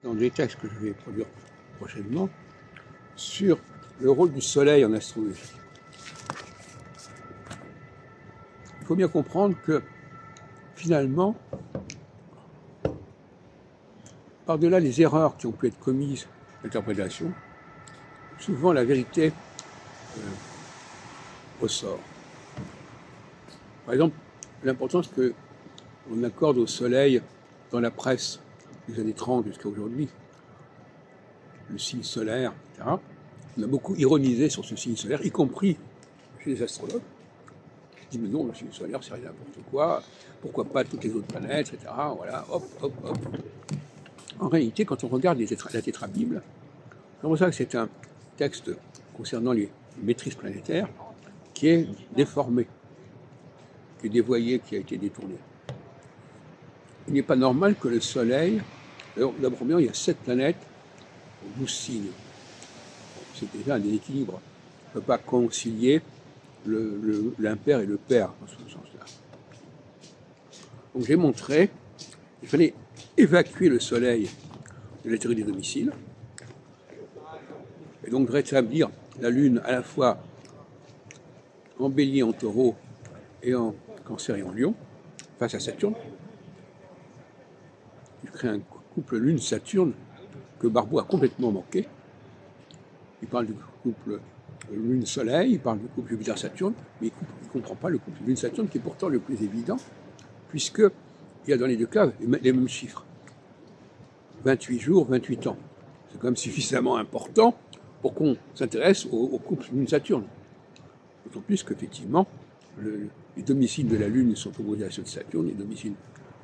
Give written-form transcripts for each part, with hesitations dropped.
dans des textes que je vais produire prochainement, sur le rôle du Soleil en astrologie. Il faut bien comprendre que, finalement, par-delà les erreurs qui ont pu être commises d'interprétation, souvent la vérité ressort. Par exemple, l'importance qu'on accorde au Soleil dans la presse des années 30 jusqu'à aujourd'hui, le signe solaire, etc. On a beaucoup ironisé sur ce signe solaire, y compris chez les astrologues. Ils disent, mais non, le signe solaire, c'est rien n'importe quoi, pourquoi pas toutes les autres planètes, etc. Voilà, hop, hop, hop. En réalité, quand on regarde la tétrabible, c'est pour ça que c'est un texte concernant les maîtrises planétaires qui est déformé, qui est dévoyé, qui a été détourné. Il n'est pas normal que le Soleil, d'abord, il y a 7 planètes, 12 signes. C'est déjà un déséquilibre. On ne peut pas concilier l'impair et le pair dans ce sens-là. Donc j'ai montré qu'il fallait évacuer le Soleil de la théorie des domiciles, et donc rétablir la Lune à la fois en Bélier, en Taureau, et en Cancer et en Lion, face à Saturne. Il crée un couple Lune-Saturne que Barbault a complètement manqué. Il parle du couple Lune-Soleil, il parle du couple Jupiter-Saturne, mais il ne comprend pas le couple Lune-Saturne qui est pourtant le plus évident, puisqu'il y a dans les deux cas les mêmes chiffres. 28 jours, 28 ans. C'est quand même suffisamment important pour qu'on s'intéresse au couple Lune-Saturne. D'autant plus qu'effectivement, les domiciles de la Lune sont opposés à ceux de Saturne,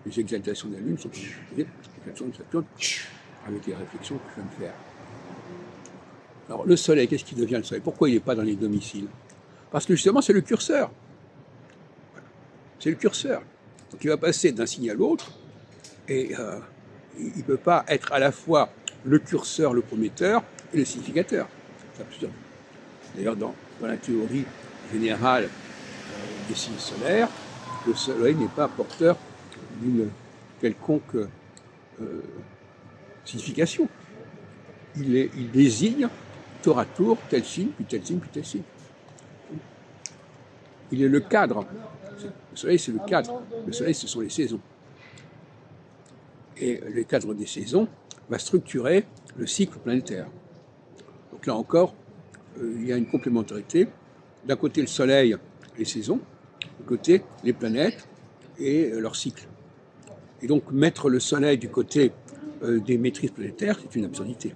les exaltations de la Lune sont opposées aux exaltations de Saturne, avec les réflexions que je viens de faire. Alors, le Soleil, qu'est-ce qui devient le Soleil? Pourquoi il n'est pas dans les domiciles? Parce que justement, c'est le curseur. C'est le curseur. Donc, il va passer d'un signe à l'autre, et il ne peut pas être à la fois le curseur, le prometteur, et le significateur. C'est absurde. D'ailleurs, dans la théorie générale des signes solaires, le Soleil n'est pas porteur d'une quelconque signification. Il désigne tour à tour tel signe, puis tel signe, puis tel signe. Il est le cadre. Le Soleil, c'est le cadre. Le Soleil, ce sont les saisons. Et le cadre des saisons va structurer le cycle planétaire. Donc là encore, il y a une complémentarité. D'un côté, le Soleil, les saisons, de côté, les planètes et leur cycle. Et donc, mettre le Soleil du côté des maîtrises planétaires, c'est une absurdité.